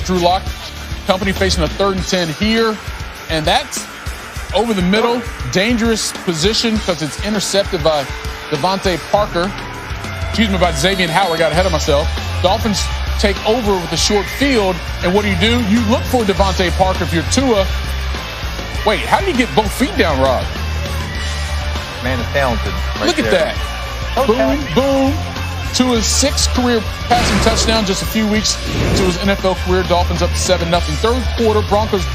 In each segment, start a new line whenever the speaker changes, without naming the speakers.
Drew Lock company facing a 3rd and 10 here. And that's over the middle. Dangerous position because it's intercepted by Devontae Parker. By Xavier Howard. Got ahead of myself. Dolphins take over with a short field. And what do? You look for Devontae Parker if you're Tua. Wait, how did he get both feet down, Rob?
Man is talented.
Look at that. Okay. Boom, boom. Tua's 6th career passing touchdown just a few weeks into his NFL career. Dolphins up 7-0. Third quarter, Broncos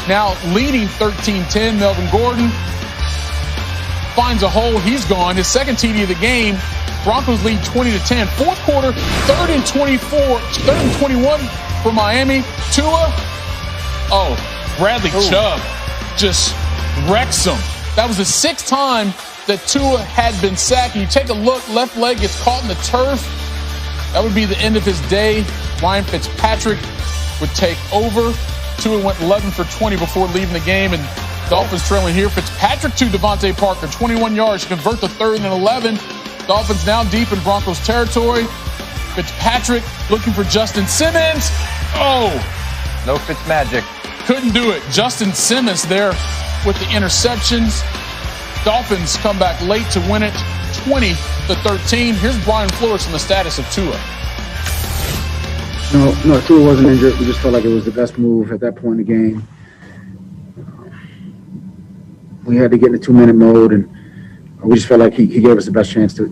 now leading 13-10. Melvin Gordon finds a hole. He's gone. His 2nd TD of the game. Broncos lead 20-10. Fourth quarter, 3rd and 21 for Miami. Tua, Bradley Chubb just wrecks him. That was the 6th time that Tua had been sacked. And you take a look, left leg gets caught in the turf. That would be the end of his day. Ryan Fitzpatrick would take over. Tua went 11 for 20 before leaving the game, and Dolphins trailing here. Fitzpatrick to Devontae Parker, 21 yards to convert the 3rd and 11. Dolphins now deep in Broncos territory. Fitzpatrick looking for Justin Simmons.
No Fitzmagic.
Couldn't do it. Justin Simmons there with the interceptions. Dolphins come back late to win it 20-13. Here's Brian Flores on the status of Tua.
No, Tua wasn't injured. We just felt like it was the best move at that point in the game. We had to get in the 2-minute mode, and we just felt like he gave us the best chance to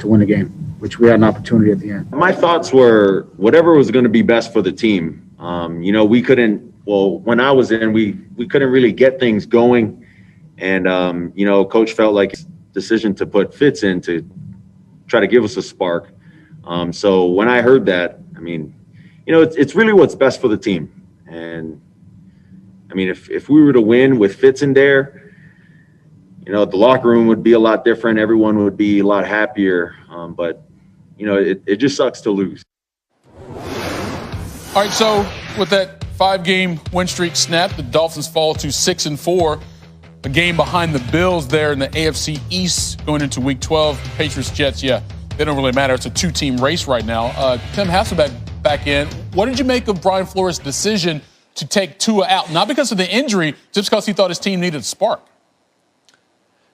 win the game, which we had an opportunity at the end.
My thoughts were whatever was going to be best for the team. We couldn't, when I was in, we couldn't really get things going. And, Coach felt like his decision to put Fitz in to try to give us a spark. So when I heard that, it's really what's best for the team. And, if we were to win with Fitz in there, the locker room would be a lot different. Everyone would be a lot happier. But it just sucks to lose.
All right, so with that 5-game win streak snapped, the Dolphins fall to 6-4. A game behind the Bills there in the AFC East going into Week 12. Patriots, Jets, they don't really matter. It's a 2-team race right now. Tim Hasselbeck back in. What did you make of Brian Flores' decision to take Tua out? Not because of the injury, just because he thought his team needed a spark.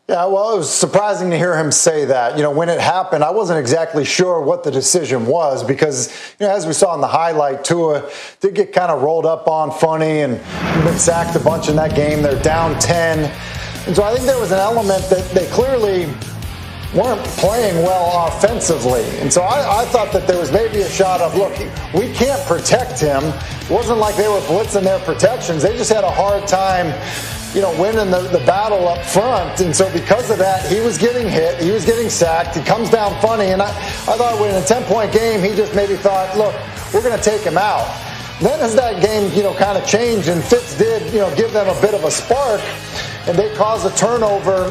Yeah, well, it was surprising to hear him say that. When it happened, I wasn't exactly sure what the decision was because, as we saw in the highlight, Tua did get kind of rolled up on funny and been sacked a bunch in that game. They're down 10. And so I think there was an element that they clearly weren't playing well offensively. And so I thought that there was maybe a shot of, look, we can't protect him. It wasn't like they were blitzing their protections. They just had a hard time winning the battle up front. And so because of that, he was getting hit. He was getting sacked. He comes down funny. And I thought in a 10-point game, he just maybe thought, look, we're going to take him out. Then as that game, kind of changed and Fitz did, give them a bit of a spark and they caused a turnover,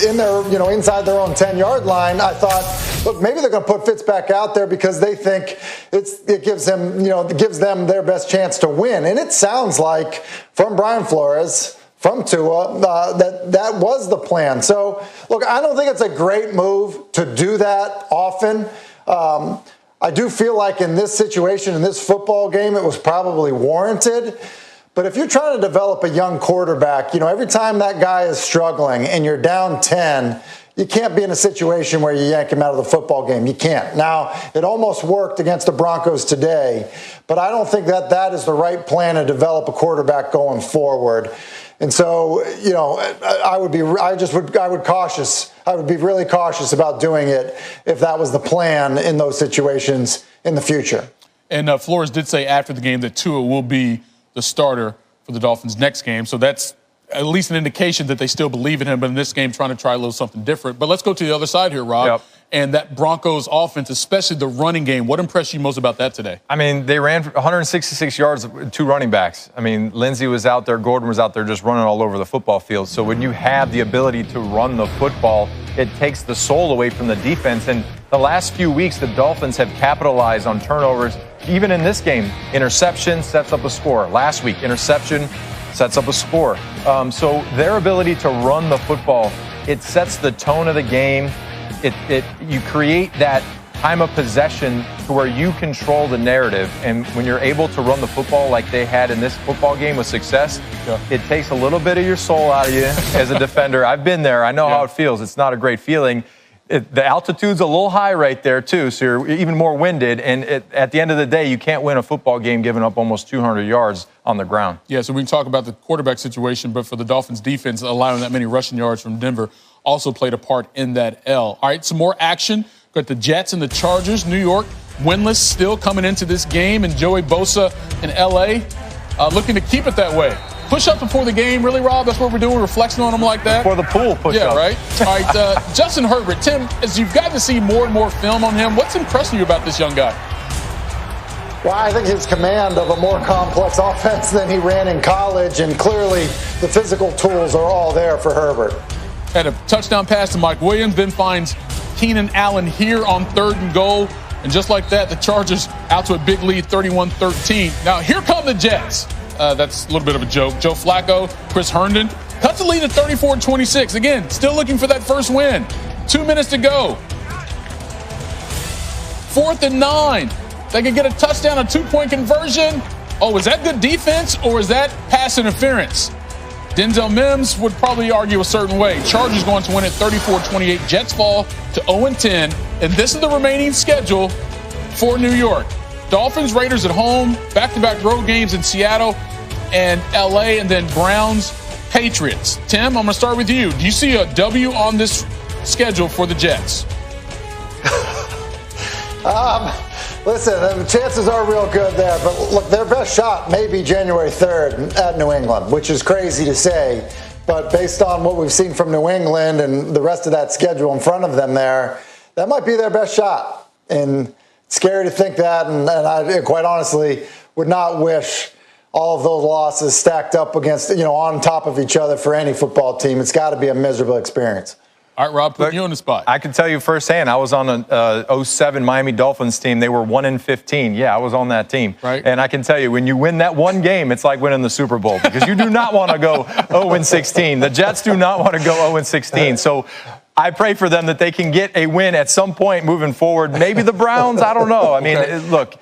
in their, inside their own 10-yard line, I thought, look, maybe they're going to put Fitz back out there because they think it gives them, gives them their best chance to win. And it sounds like from Brian Flores, from Tua, that was the plan. So, look, I don't think it's a great move to do that often. I do feel like in this situation, in this football game, it was probably warranted. But if you're trying to develop a young quarterback, every time that guy is struggling and you're down 10, you can't be in a situation where you yank him out of the football game. You can't. Now, it almost worked against the Broncos today, but I don't think that is the right plan to develop a quarterback going forward. And so, I would be really cautious about doing it if that was the plan in those situations in the future.
And Flores did say after the game that Tua will be the starter for the Dolphins next game. So that's at least an indication that they still believe in him, but in this game trying to try a little something different. But let's go to the other side here, Rob.
Yep.
And that Broncos offense, especially the running game. What impressed you most about that today?
They ran 166 yards with 2 running backs. Lindsey was out there, Gordon was out there just running all over the football field. So when you have the ability to run the football, it takes the soul away from the defense. And the last few weeks, the Dolphins have capitalized on turnovers. Even in this game, interception sets up a score. Last week, interception sets up a score. So their ability to run the football, it sets the tone of the game. You create that time of possession to where you control the narrative. And when you're able to run the football like they had in this football game with success, it takes a little bit of your soul out of you as a defender. I've been there. I know how it feels. It's not a great feeling. The altitude's a little high right there, too, so you're even more winded. And at the end of the day, you can't win a football game giving up almost 200 yards on the ground.
Yeah, so we can talk about the quarterback situation, but for the Dolphins defense, allowing that many rushing yards from Denver also played a part in that L. All right, some more action. Got the Jets and the Chargers. New York winless still coming into this game, and Joey Bosa in L.A. Looking to keep it that way. Push-ups before the game, really, Rob? That's what we're doing, reflecting on them like that?
Before the pool push-ups.
Yeah, right? All right, Justin Herbert. Tim, as you've gotten to see more and more film on him, what's impressing you about this young guy?
Well, I think his command of a more complex offense than he ran in college, and clearly the physical tools are all there for Herbert.
Had a touchdown pass to Mike Williams, then finds Keenan Allen here on 3rd and goal. And just like that, the Chargers out to a big lead, 31-13. Now, here come the Jets. That's a little bit of a joke. Joe Flacco, Chris Herndon, cuts the lead at 34-26. Again, still looking for that first win. 2 minutes to go. 4th and 9. They can get a touchdown, a 2-point conversion. Oh, is that good defense or is that pass interference? Denzel Mims would probably argue a certain way. Chargers going to win at 34-28. Jets fall to 0-10. And this is the remaining schedule for New York. Dolphins, Raiders at home, back-to-back road games in Seattle and L.A., and then Browns, Patriots. Tim, I'm going to start with you. Do you see a W on this schedule for the Jets?
Listen, the chances are real good there, but look, their best shot may be January 3rd at New England, which is crazy to say, but based on what we've seen from New England and the rest of that schedule in front of them there, that might be their best shot. And it's scary to think that, and I quite honestly would not wish all of those losses stacked up against, on top of each other for any football team. It's got to be a miserable experience.
All right, Rob, putting you on the spot.
I can tell you firsthand, I was on an 07 Miami Dolphins team. They were 1-15. Yeah, I was on that team.
Right.
And I can tell you, when you win that one game, it's like winning the Super Bowl because you do not want to go 0-16. The Jets do not want to go 0-16. So I pray for them that they can get a win at some point moving forward. Maybe the Browns, I don't know. I mean, look.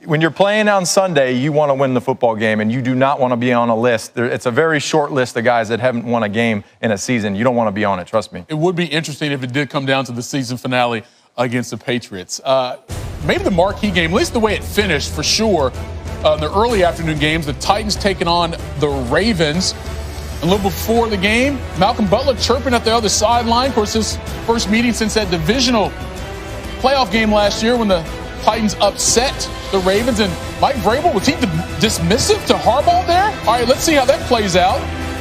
When you're playing on Sunday, you want to win the football game, and you do not want to be on a list. It's a very short list of guys that haven't won a game in a season. You don't want to be on it, trust me.
It would be interesting if it did come down to the season finale against the Patriots. Maybe the marquee game, at least the way it finished for sure, the early afternoon games, the Titans taking on the Ravens. A little before the game, Malcolm Butler chirping at the other sideline. Of course, his first meeting since that divisional playoff game last year when the Titans upset the Ravens, and Mike Vrabel, was he dismissive to Harbaugh there? All right, let's see how that plays out.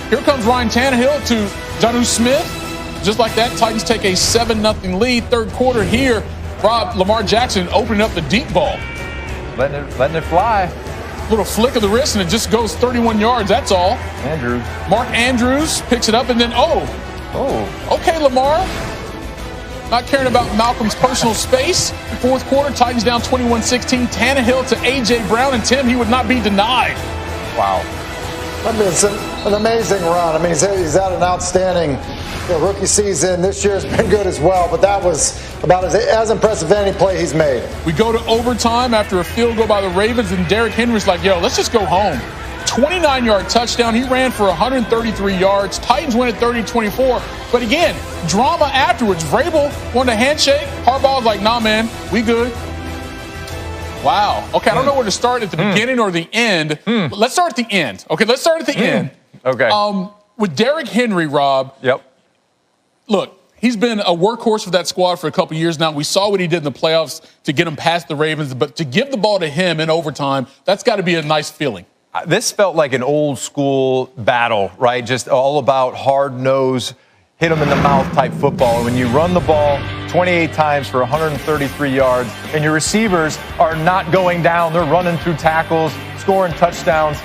Here comes Ryan Tannehill to Jonnu Smith. Just like that, Titans take a 7-0 lead. Third quarter here, Lamar Jackson opening up the deep ball.
Letting it fly.
Little flick of the wrist, and it just goes 31 yards, that's all.
Andrews.
Mark Andrews picks it up, and then, okay, Lamar. Not caring about Malcolm's personal space. Fourth quarter, Titans down 21-16. Tannehill to A.J. Brown, and Tim, he would not be denied.
Wow.
I mean, it's an amazing run. I mean, he's had an outstanding rookie season. This year's been good as well, but that was about as impressive as any play he's made.
We go to overtime after a field goal by the Ravens, and Derrick Henry's like, let's just go home. 29-yard touchdown. He ran for 133 yards. Titans win at 30-24. But again, drama afterwards. Vrabel wanted a handshake. Harbaugh's like, nah, man, we good. Wow. Okay, I don't know where to start at the beginning or the end. But let's start at the end. Okay, let's start at the end.
Okay.
With Derrick Henry, Rob.
Yep.
Look, he's been a workhorse for that squad for a couple years now. We saw what he did in the playoffs to get him past the Ravens. But to give the ball to him in overtime, that's got to be a nice feeling.
This felt like an old school battle, right? Just all about hard nose, hit them in the mouth type football. And when you run the ball 28 times for 133 yards and your receivers are not going down, they're running through tackles, scoring touchdowns.